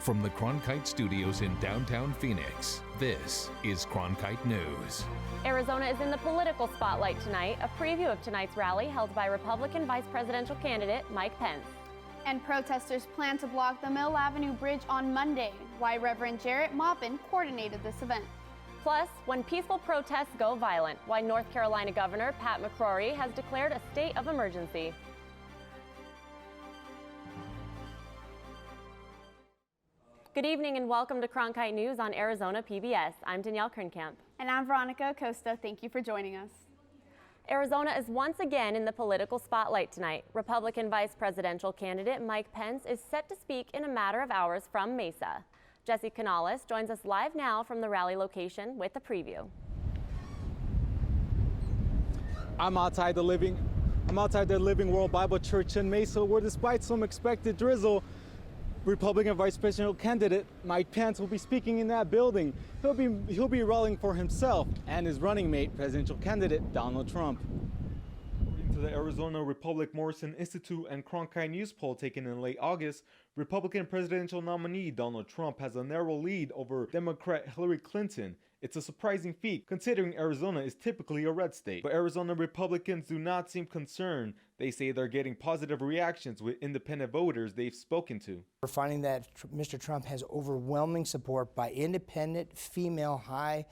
From the Cronkite studios in downtown Phoenix, this is Cronkite News. Arizona is in the political spotlight tonight, a preview of tonight's rally held by Republican vice presidential candidate Mike Pence. And protesters plan to block the Mill Avenue Bridge on Monday. Why Reverend Jarrett Maupin coordinated this event. Plus, when peaceful protests go violent, why North Carolina Governor Pat McCrory has declared a state of emergency. Good evening and welcome to Cronkite News on Arizona PBS. I'm Danielle Kernkamp. And I'm Veronica Acosta. Thank you for joining us. Arizona is once again in the political spotlight tonight. Republican vice presidential candidate Mike Pence is set to speak in a matter of hours from Mesa. Jesse Canales joins us live now from the rally location with a preview. I'm outside the Living World Bible Church in Mesa, where despite some expected drizzle, Republican vice presidential candidate Mike Pence will be speaking in that building. He'll be rallying for himself and his running mate, presidential candidate Donald Trump. According to the Arizona Republic Morrison Institute and Cronkite News poll taken in late August, Republican presidential nominee Donald Trump has a narrow lead over Democrat Hillary Clinton. It's a surprising feat, considering Arizona is typically a red state. But Arizona Republicans do not seem concerned. They say they're getting positive reactions with independent voters they've spoken to. We're finding that Mr. Trump has overwhelming support by independent, female, high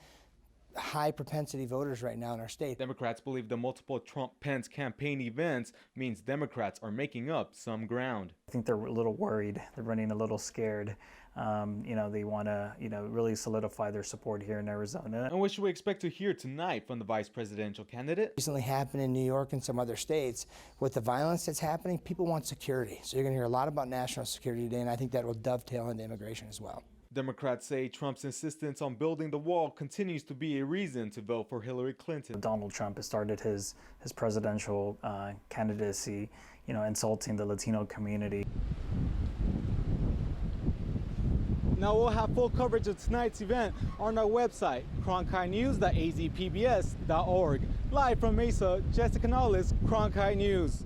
propensity voters right now in our state. Democrats believe the multiple Trump-Pence campaign events means Democrats are making up some ground. I think they're a little worried. They're running a little scared. They want to, really solidify their support here in Arizona. And what should we expect to hear tonight from the vice presidential candidate? Recently happened in New York and some other states. With the violence that's happening, people want security. So you're going to hear a lot about national security today, and I think that will dovetail into immigration as well. Democrats say Trump's insistence on building the wall continues to be a reason to vote for Hillary Clinton. Donald Trump has started his presidential candidacy, insulting the Latino community. Now we'll have full coverage of tonight's event on our website, cronkitenews.azpbs.org. Live from Mesa, Jessica Canales, Cronkite News.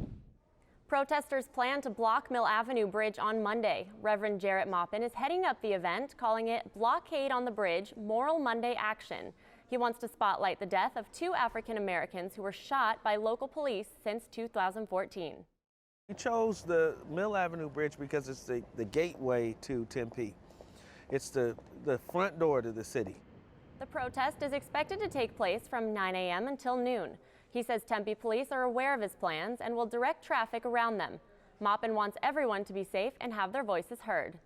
Protesters plan to block Mill Avenue Bridge on Monday. Reverend Jarrett Maupin is heading up the event, calling it Blockade on the Bridge, Moral Monday Action. He wants to spotlight the death of 2 African Americans who were shot by local police since 2014. We chose the Mill Avenue Bridge because it's the gateway to Tempe. It's the front door to the city. The protest is expected to take place from 9 a.m. until noon. He says Tempe police are aware of his plans and will direct traffic around them. Maupin wants everyone to be safe and have their voices heard.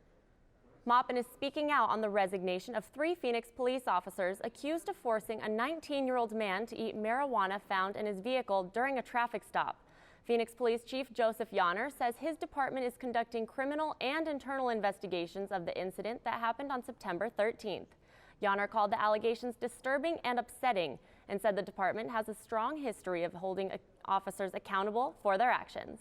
Maupin is speaking out on the resignation of 3 Phoenix police officers accused of forcing a 19-year-old man to eat marijuana found in his vehicle during a traffic stop. Phoenix Police Chief Joseph Yonner says his department is conducting criminal and internal investigations of the incident that happened on September 13th. Yonner called the allegations disturbing and upsetting and said the department has a strong history of holding officers accountable for their actions.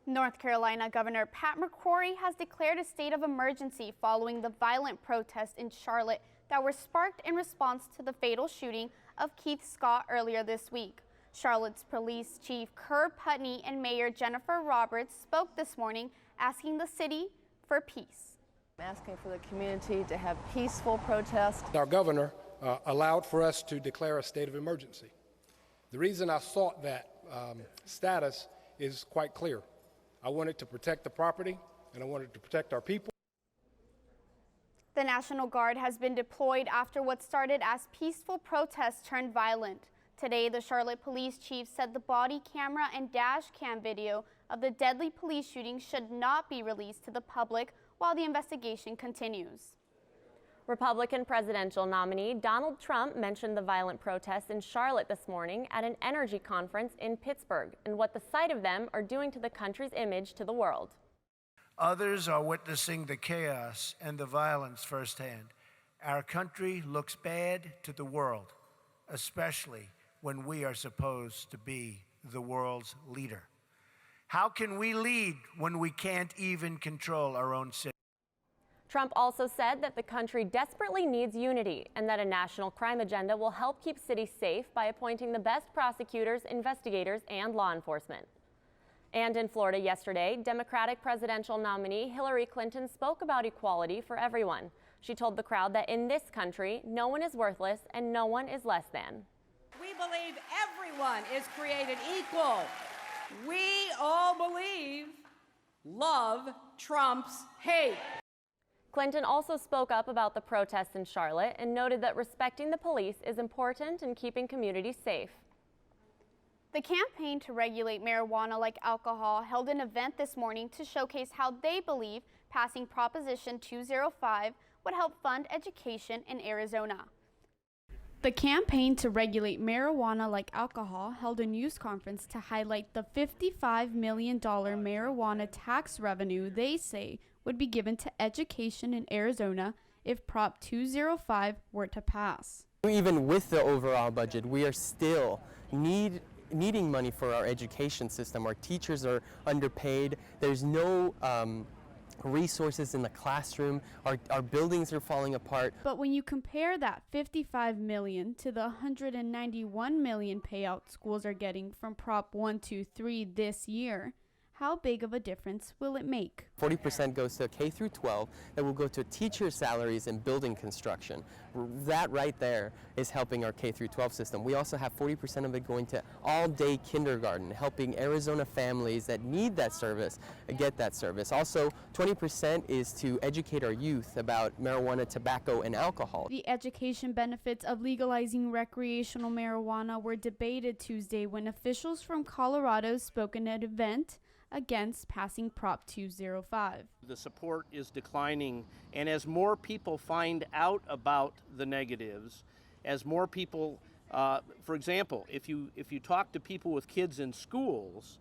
North Carolina Governor Pat McCrory has declared a state of emergency following the violent protests in Charlotte that were sparked in response to the fatal shooting of Keith Scott earlier this week. Charlotte's Police Chief Kerr Putney and Mayor Jennifer Roberts spoke this morning, asking the city for peace. I'm asking for the community to have peaceful protests. Our governor allowed for us to declare a state of emergency. The reason I sought that status is quite clear. I wanted to protect the property, and I wanted to protect our people. The National Guard has been deployed after what started as peaceful protests turned violent. Today, the Charlotte police chief said the body camera and dash cam video of the deadly police shooting should not be released to the public while the investigation continues. Republican presidential nominee Donald Trump mentioned the violent protests in Charlotte this morning at an energy conference in Pittsburgh and what the sight of them are doing to the country's image to the world. Others are witnessing the chaos and the violence firsthand. Our country looks bad to the world, especially when we are supposed to be the world's leader. How can we lead when we can't even control our own city? Trump also said that the country desperately needs unity and that a national crime agenda will help keep cities safe by appointing the best prosecutors, investigators, and law enforcement. And in Florida yesterday, Democratic presidential nominee Hillary Clinton spoke about equality for everyone. She told the crowd that in this country, no one is worthless and no one is less than. We believe everyone is created equal. We all believe love trumps hate. Clinton also spoke up about the protests in Charlotte and noted that respecting the police is important in keeping communities safe. The campaign to regulate marijuana like alcohol held an event this morning to showcase how they believe passing Proposition 205 would help fund education in Arizona. The campaign to regulate marijuana like alcohol held a news conference to highlight the $55 million marijuana tax revenue they say would be given to education in Arizona if Prop 205 were to pass. Even with the overall budget, we are still needing money for our education system. Our teachers are underpaid. There's no resources in the classroom. Our buildings are falling apart. But when you compare that $55 million to the $191 million payout schools are getting from Prop 123 this year, how big of a difference will it make? 40% goes to K through 12, that will go to teacher salaries and building construction. That right there is helping our K through 12 system. We also have 40% of it going to all-day kindergarten, helping Arizona families that need that service get that service. Also, 20% is to educate our youth about marijuana, tobacco, and alcohol. The education benefits of legalizing recreational marijuana were debated Tuesday when officials from Colorado spoke at an event against passing Prop 205. The support is declining, and as more people find out about the negatives, as more people, for example, if you talk to people with kids in schools,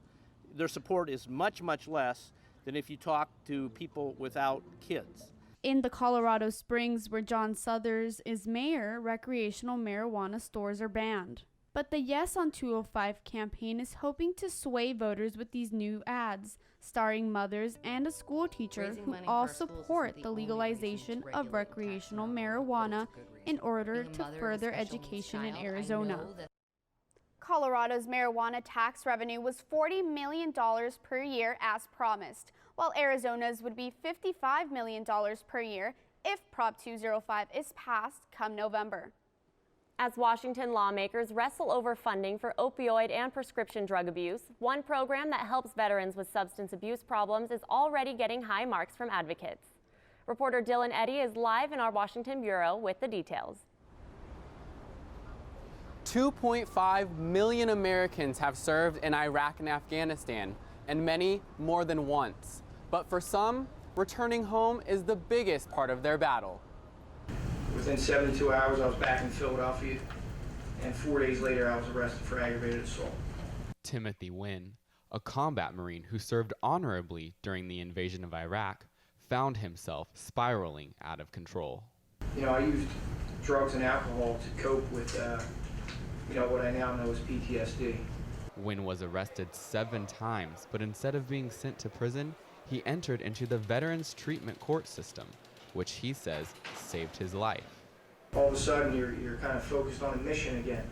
their support is much, much less than if you talk to people without kids. In the Colorado Springs, where John Suthers is mayor, recreational marijuana stores are banned. But the Yes on 205 campaign is hoping to sway voters with these new ads, starring mothers and a school teacher who all support the legalization of recreational marijuana in order to further education in Arizona. Colorado's marijuana tax revenue was $40 million per year as promised, while Arizona's would be $55 million per year if Prop 205 is passed come November. As Washington lawmakers wrestle over funding for opioid and prescription drug abuse, one program that helps veterans with substance abuse problems is already getting high marks from advocates. Reporter Dylan Eddy is live in our Washington bureau with the details. 2.5 million Americans have served in Iraq and Afghanistan, and many more than once. But for some, returning home is the biggest part of their battle. Within 72 hours, I was back in Philadelphia, and 4 days later, I was arrested for aggravated assault. Timothy Wynn, a combat Marine who served honorably during the invasion of Iraq, found himself spiraling out of control. You know, I used drugs and alcohol to cope with, what I now know as PTSD. Wynn was arrested 7 times, but instead of being sent to prison, he entered into the Veterans Treatment Court system, which he says saved his life. All of a sudden, you're kind of focused on a mission again.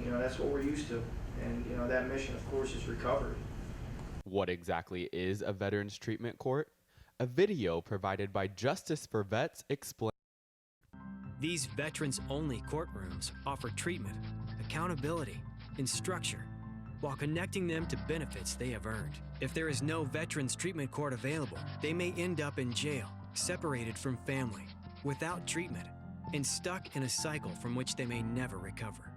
That's what we're used to. And, that mission, of course, is recovery. What exactly is a Veterans Treatment Court? A video provided by Justice for Vets explains. These veterans-only courtrooms offer treatment, accountability, and structure, while connecting them to benefits they have earned. If there is no Veterans Treatment Court available, they may end up in jail, separated from family, without treatment, and stuck in a cycle from which they may never recover.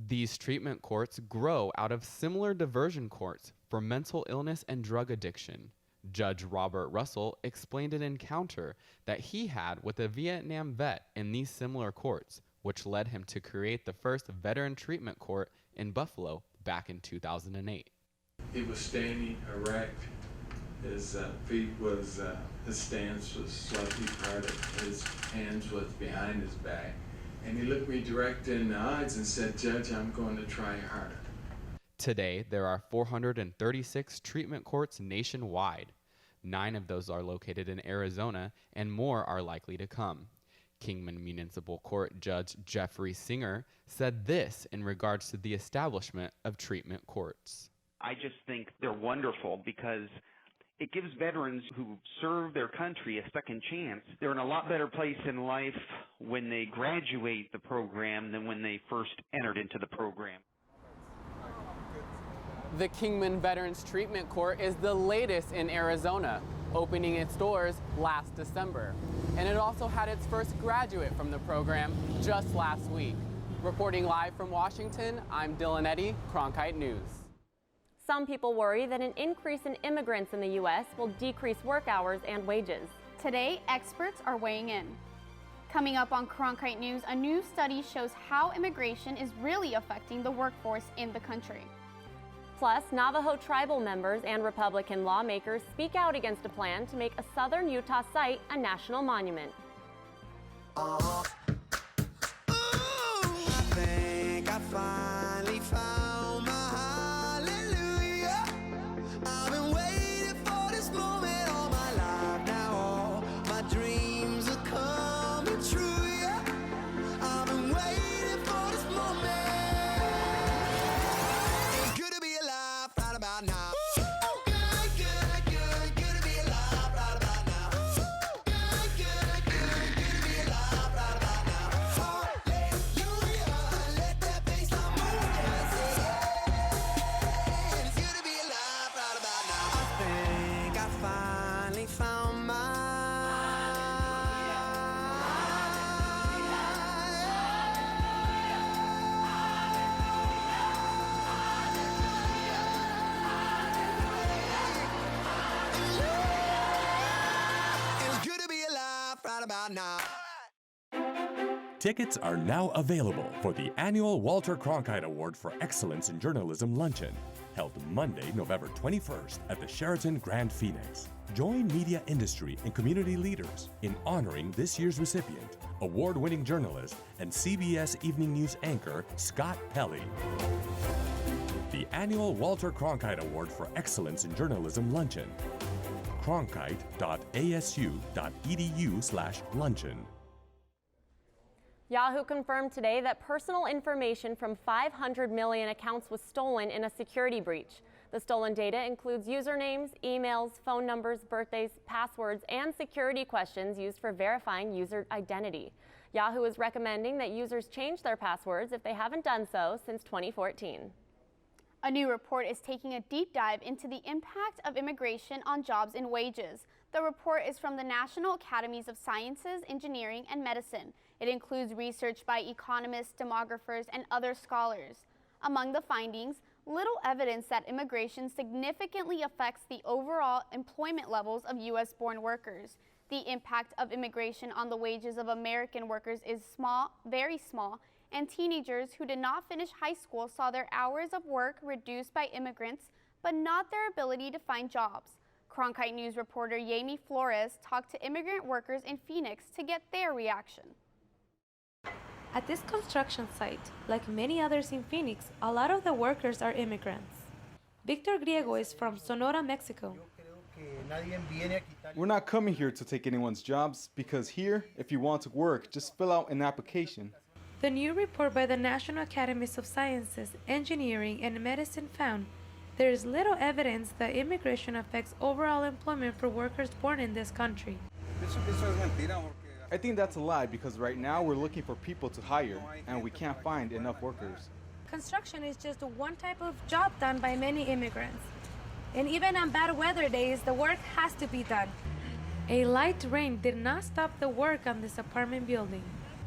These treatment courts grow out of similar diversion courts for mental illness and drug addiction. Judge Robert Russell explained an encounter that he had with a Vietnam vet in these similar courts, which led him to create the first veteran treatment court in Buffalo back in 2008. He was standing erect. His feet was, his stance was slightly parted. His hands was behind his back. And he looked me direct in the eyes and said, "Judge, I'm going to try harder." Today, there are 436 treatment courts nationwide. 9 of those are located in Arizona, and more are likely to come. Kingman Municipal Court Judge Jeffrey Singer said this in regards to the establishment of treatment courts. I just think they're wonderful because it gives veterans who serve their country a second chance. They're in a lot better place in life when they graduate the program than when they first entered into the program. The Kingman Veterans Treatment Court is the latest in Arizona, opening its doors last December. And it also had its first graduate from the program just last week. Reporting live from Washington, I'm Dylan Eddy, Cronkite News. Some people worry that an increase in immigrants in the U.S. will decrease work hours and wages. Today, experts are weighing in. Coming up on Cronkite News, a new study shows how immigration is really affecting the workforce in the country. Plus, Navajo tribal members and Republican lawmakers speak out against a plan to make a southern Utah site a national monument. I think I finally found my hallelujah. I've been waiting for this moment all my life now. All my dreams are coming true, yeah. I've been waiting for this moment. It's good to be alive right about now. Tickets are now available for the annual Walter Cronkite Award for Excellence in Journalism Luncheon, held Monday, November 21st at the Sheraton Grand Phoenix. Join media industry and community leaders in honoring this year's recipient, award-winning journalist and CBS Evening News anchor Scott Pelley. The annual Walter Cronkite Award for Excellence in Journalism Luncheon. cronkite.asu.edu/luncheon. Yahoo confirmed today that personal information from 500 million accounts was stolen in a security breach. The stolen data includes usernames, emails, phone numbers, birthdays, passwords, and security questions used for verifying user identity. Yahoo is recommending that users change their passwords if they haven't done so since 2014. A new report is taking a deep dive into the impact of immigration on jobs and wages. The report is from the National Academies of Sciences, Engineering, and Medicine. It includes research by economists, demographers, and other scholars. Among the findings, little evidence that immigration significantly affects the overall employment levels of U.S.-born workers. The impact of immigration on the wages of American workers is small, very small, and teenagers who did not finish high school saw their hours of work reduced by immigrants, but not their ability to find jobs. Cronkite News reporter Jamie Flores talked to immigrant workers in Phoenix to get their reaction. At this construction site, like many others in Phoenix, a lot of the workers are immigrants. Victor Griego is from Sonora, Mexico. We're not coming here to take anyone's jobs because here, if you want to work, just fill out an application. The new report by the National Academies of Sciences, Engineering, and Medicine found there is little evidence that immigration affects overall employment for workers born in this country. I think that's a lie because right now we're looking for people to hire and we can't find enough workers. Construction is just one type of job done by many immigrants. And even on bad weather days, the work has to be done. A light rain did not stop the work on this apartment building.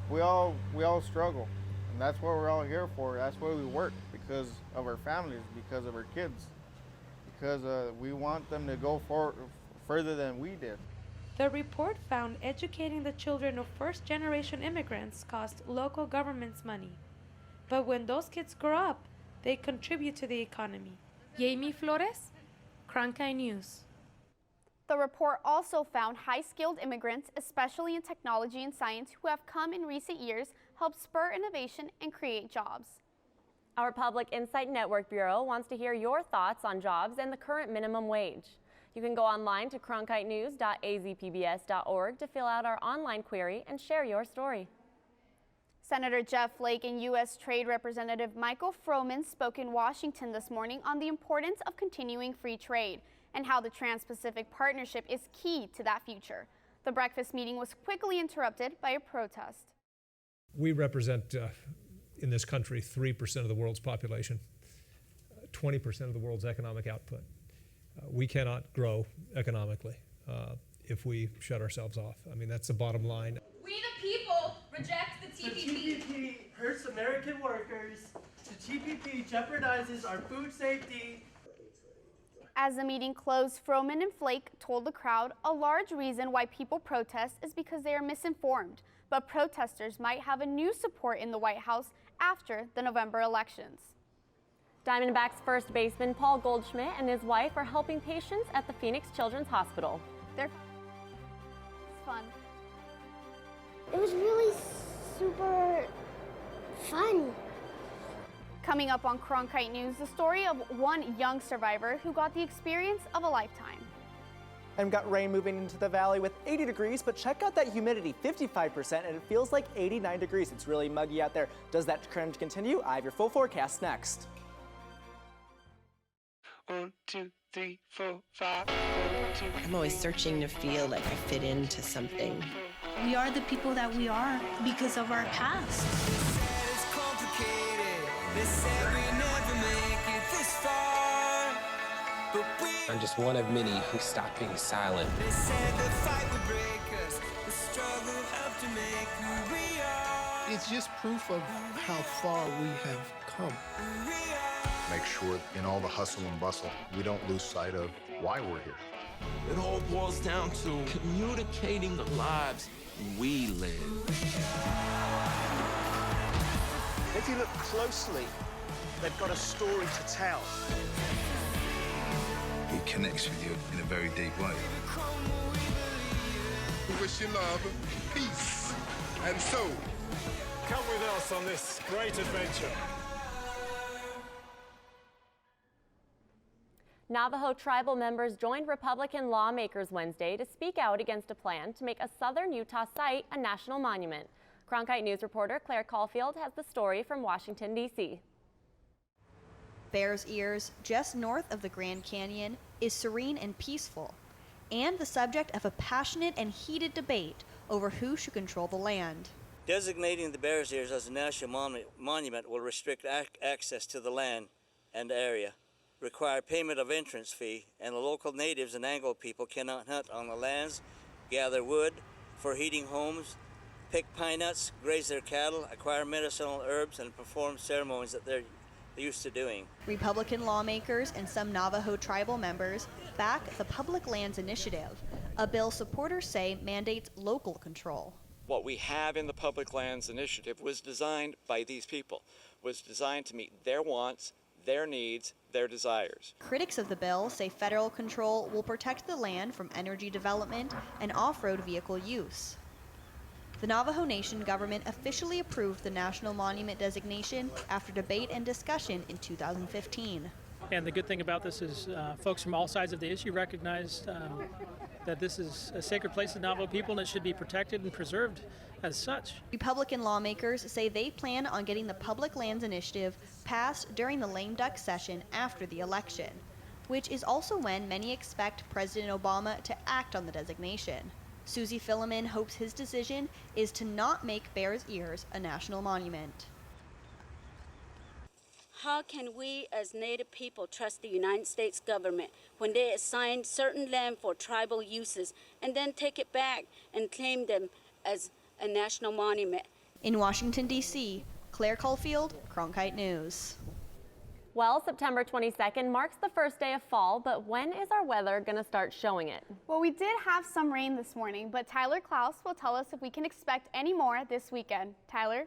We all struggle, and that's what we're all here for. That's why we work, because of our families, because of our kids, because we want them to go further than we did. The report found educating the children of first-generation immigrants cost local governments money. But when those kids grow up, they contribute to the economy. Jamie Flores, Cronkite News. The report also found high-skilled immigrants, especially in technology and science, who have come in recent years, help spur innovation and create jobs. Our Public Insight Network Bureau wants to hear your thoughts on jobs and the current minimum wage. You can go online to cronkitenews.azpbs.org to fill out our online query and share your story. Senator Jeff Flake and U.S. Trade Representative Michael Froman spoke in Washington this morning on the importance of continuing free trade and how the Trans-Pacific Partnership is key to that future. The breakfast meeting was quickly interrupted by a protest. We represent, in this country, 3% of the world's population, 20% of the world's economic output. We cannot grow economically if we shut ourselves off. I mean, that's the bottom line. We the people reject the TPP. The TPP hurts American workers. The TPP jeopardizes our food safety. As the meeting closed, Froman and Flake told the crowd a large reason why people protest is because they are misinformed, but protesters might have a new support in the White House after the November elections. Diamondbacks first baseman Paul Goldschmidt and his wife are helping patients at the Phoenix Children's Hospital. It's fun. It was really super fun. Coming up on Cronkite News, the story of one young survivor who got the experience of a lifetime. And we've got rain moving into the valley with 80 degrees, but check out that humidity, 55%, and it feels like 89 degrees. It's really muggy out there. Does that trend continue? I have your full forecast next. 1, 2, 3, 4, 5. I'm always searching to feel like I fit into something. We are the people that we are because of our past. They said we never make it this far, but I'm just one of many who stopped being silent. they said the fight would break us, the struggle helped to make who we are. It's just proof of how far we have come. Make sure in all the hustle and bustle, we don't lose sight of why we're here. It all boils down to communicating the lives we live. If you look closely, they've got a story to tell. It connects with you in a very deep way. We wish you love, peace, and soul. Come with us on this great adventure. Navajo tribal members joined Republican lawmakers Wednesday to speak out against a plan to make a southern Utah site a national monument. Cronkite News reporter Claire Caulfield has the story from Washington, D.C. Bears Ears, just north of the Grand Canyon, is serene and peaceful, and the subject of a passionate and heated debate over who should control the land. Designating the Bears Ears as a national monument will restrict access to the land and area, require payment of entrance fee, and the local natives and Anglo people cannot hunt on the lands, gather wood for heating homes, pick pine nuts, graze their cattle, acquire medicinal herbs, and perform ceremonies that they're used to doing. Republican lawmakers and some Navajo tribal members back the Public Lands Initiative, a bill supporters say mandates local control. What we have in the Public Lands Initiative was designed by these people, was designed to meet their wants, their needs, their desires. Critics of the bill say federal control will protect the land from energy development and off-road vehicle use. The Navajo Nation government officially approved the national monument designation after debate and discussion in 2015. And the good thing about this is folks from all sides of the issue recognized that this is a sacred place of Navajo people and it should be protected and preserved as such. Republican lawmakers say they plan on getting the Public Lands Initiative passed during the lame duck session after the election, which is also when many expect President Obama to act on the designation. Susie Philemon hopes his decision is to not make Bears Ears a national monument. How can we as Native people trust the United States government when they assign certain land for tribal uses and then take it back and claim them as a national monument? In Washington, D.C., Claire Caulfield, Cronkite News. Well, September 22nd marks the first day of fall, but when is our weather going to start showing it? Well, we did have some rain this morning, but Tyler Klaus will tell us if we can expect any more this weekend. Tyler?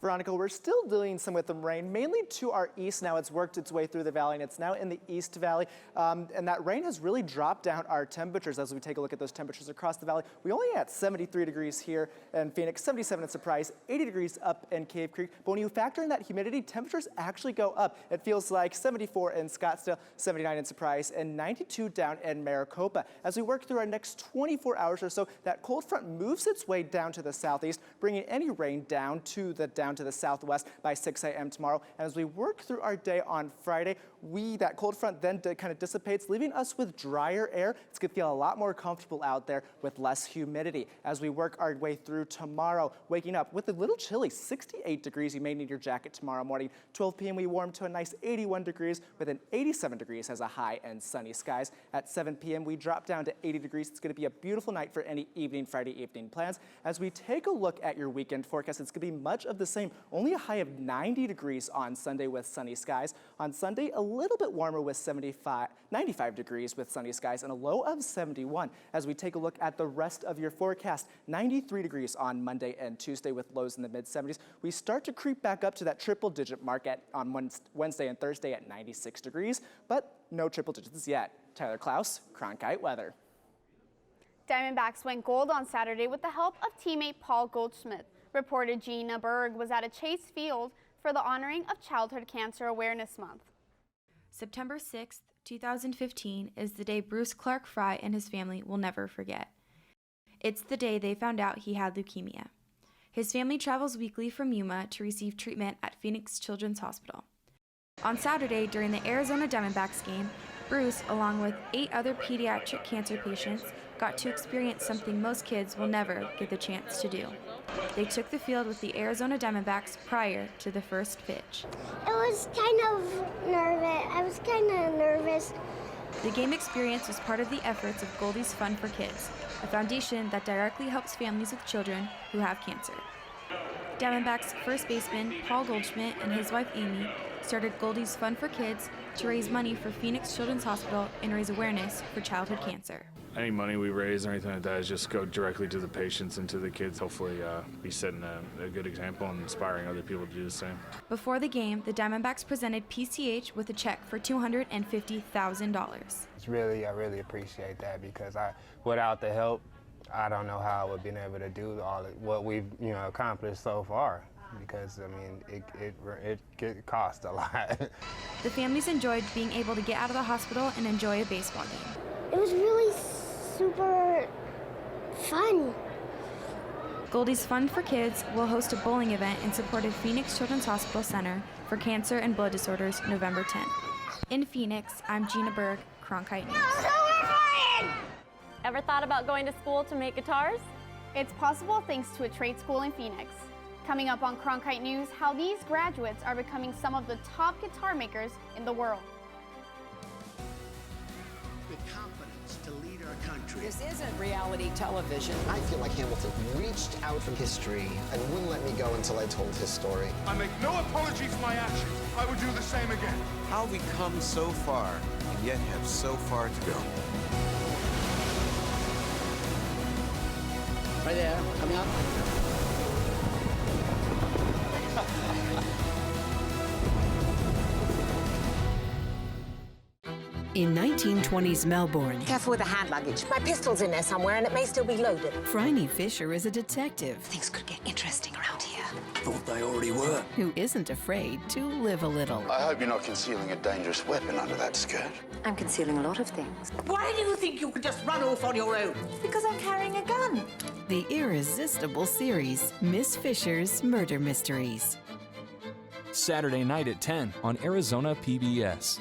Veronica, we're still dealing some with the rain, mainly to our east now. It's worked its way through the valley, and it's now in the East Valley. And that rain has really dropped down our temperatures as we take a look at those temperatures across the valley. We only at 73 degrees here in Phoenix, 77 in Surprise, 80 degrees up in Cave Creek. But when you factor in that humidity, temperatures actually go up. It feels like 74 in Scottsdale, 79 in Surprise, and 92 down in Maricopa. As we work through our next 24 hours or so, that cold front moves its way down to the southeast, bringing any rain down to the southwest by 6 a.m. tomorrow. And as we work through our day on Friday, that cold front then kind of dissipates, leaving us with drier air. It's going to feel a lot more comfortable out there with less humidity. As we work our way through tomorrow, waking up with a little chilly, 68 degrees. You may need your jacket tomorrow morning. 12 p.m. we warm to a nice 81 degrees with an 87 degrees as a high and sunny skies. At 7 p.m. we drop down to 80 degrees. It's going to be a beautiful night for any Friday evening plans. As we take a look at your weekend forecast, it's going to be much of the same. Only a high of 90 degrees on Sunday with sunny skies. On Sunday, a little bit warmer with 95 degrees with sunny skies and a low of 71. As we take a look at the rest of your forecast, 93 degrees on Monday and Tuesday with lows in the mid-70s. We start to creep back up to that triple-digit mark on Wednesday and Thursday at 96 degrees, but no triple digits yet. Tyler Klaus, Cronkite Weather. Diamondbacks went gold on Saturday with the help of teammate Paul Goldschmidt. Reporter Gina Berg was at a Chase Field for the honoring of Childhood Cancer Awareness Month. September 6th, 2015 is the day Bruce Clark Fry and his family will never forget. It's the day they found out he had leukemia. His family travels weekly from Yuma to receive treatment at Phoenix Children's Hospital. On Saturday, during the Arizona Diamondbacks game, Bruce, along with 8 other pediatric cancer patients, got to experience something most kids will never get the chance to do. They took the field with the Arizona Diamondbacks prior to the first pitch. It was kind of nervous. I was kind of nervous. The game experience was part of the efforts of Goldie's Fund for Kids, a foundation that directly helps families with children who have cancer. Diamondbacks first baseman Paul Goldschmidt and his wife Amy started Goldie's Fund for Kids to raise money for Phoenix Children's Hospital and raise awareness for childhood cancer. Any money we raise or anything like that is just go directly to the patients and to the kids. Hopefully be setting a good example and inspiring other people to do the same. Before the game, the Diamondbacks presented PCH with a check for $250,000. I really appreciate that because without the help, I don't know how I would have been able to do what we've accomplished so far. Because I mean, it costs a lot. The families enjoyed being able to get out of the hospital and enjoy a baseball game. It was really super fun. Goldie's Fund for Kids will host a bowling event in support of Phoenix Children's Hospital Center for Cancer and Blood Disorders November 10th. In Phoenix, I'm Gina Berg, Cronkite News. Ever thought about going to school to make guitars? It's possible thanks to a trade school in Phoenix. Coming up on Cronkite News, how these graduates are becoming some of the top guitar makers in the world. The confidence to lead our country. This isn't reality television. I feel like Hamilton reached out from history and wouldn't let me go until I told his story. I make no apology for my actions. I would do the same again. How have we come so far and yet have so far to go? Right there, coming up. In 1920s Melbourne, careful with the hand luggage. My pistol's in there somewhere and it may still be loaded. Phryne Fisher is a detective. Things could get interesting around here. Thought they already were. Who isn't afraid to live a little. I hope you're not concealing a dangerous weapon under that skirt. I'm concealing a lot of things. Why do you think you could just run off on your own? Because I'm carrying a gun. The irresistible series, Miss Fisher's Murder Mysteries. Saturday night at 10 on Arizona PBS.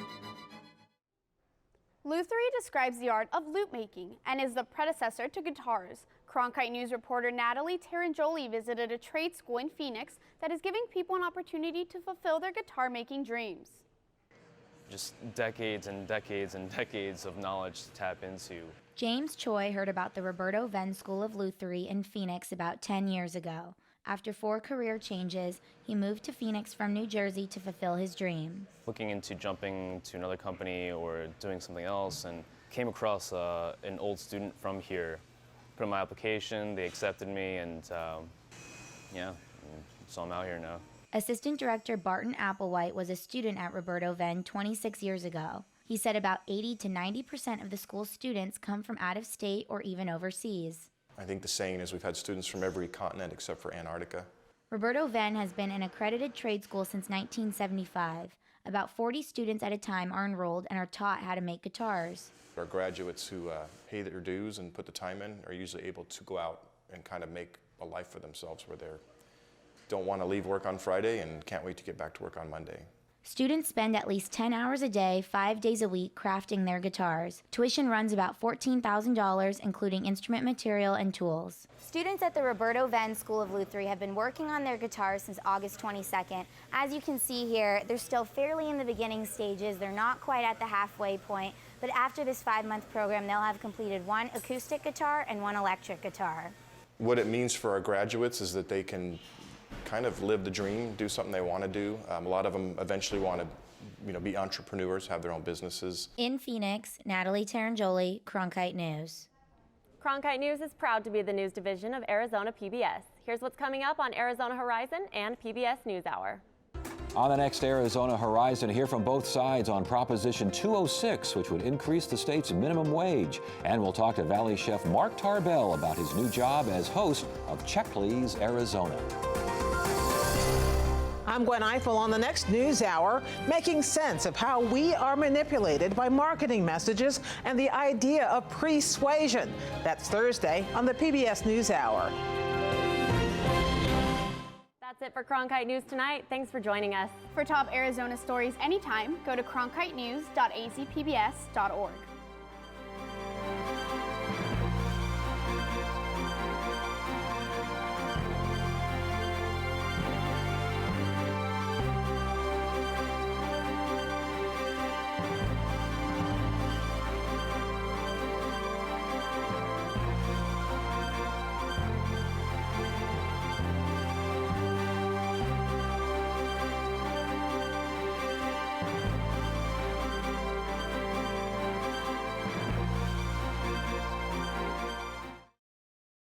Lutherie describes the art of lute making and is the predecessor to guitars. Cronkite News reporter Natalie Tarangoli visited a trade school in Phoenix that is giving people an opportunity to fulfill their guitar making dreams. Just decades and decades and decades of knowledge to tap into. James Choi heard about the Roberto Venn School of Lutherie in Phoenix about 10 years ago. After 4 career changes, he moved to Phoenix from New Jersey to fulfill his dream. Looking into jumping to another company or doing something else, and came across an old student from here. Put in my application, they accepted me, and yeah, so I'm out here now. Assistant Director Barton Applewhite was a student at Roberto Venn 26 years ago. He said about 80 to 90% of the school's students come from out of state or even overseas. I think the saying is we've had students from every continent except for Antarctica. Roberto Venn has been an accredited trade school since 1975. About 40 students at a time are enrolled and are taught how to make guitars. Our graduates who pay their dues and put the time in are usually able to go out and kind of make a life for themselves where they don't want to leave work on Friday and can't wait to get back to work on Monday. Students spend at least 10 hours a day, 5 days a week, crafting their guitars. Tuition runs about $14,000, including instrument material and tools. Students at the Roberto Venn School of Luthery have been working on their guitars since August 22nd. As you can see here, they're still fairly in the beginning stages. They're not quite at the halfway point, but after this 5-month program, they'll have completed 1 acoustic guitar and 1 electric guitar. What it means for our graduates is that they can kind of live the dream, do something they want to do. A lot of them eventually want to, be entrepreneurs, have their own businesses. In Phoenix, Natalie Tarangioli, Cronkite News. Cronkite News is proud to be the news division of Arizona PBS. Here's what's coming up on Arizona Horizon and PBS NewsHour. On the next Arizona Horizon, hear from both sides on Proposition 206, which would increase the state's minimum wage. And we'll talk to Valley Chef Mark Tarbell about his new job as host of Check Please Arizona. I'm Gwen Eiffel on the next NewsHour, making sense of how we are manipulated by marketing messages and the idea of persuasion. That's Thursday on the PBS NewsHour. That's it for Cronkite News tonight. Thanks for joining us. For top Arizona stories anytime, go to cronkitenews.azpbs.org.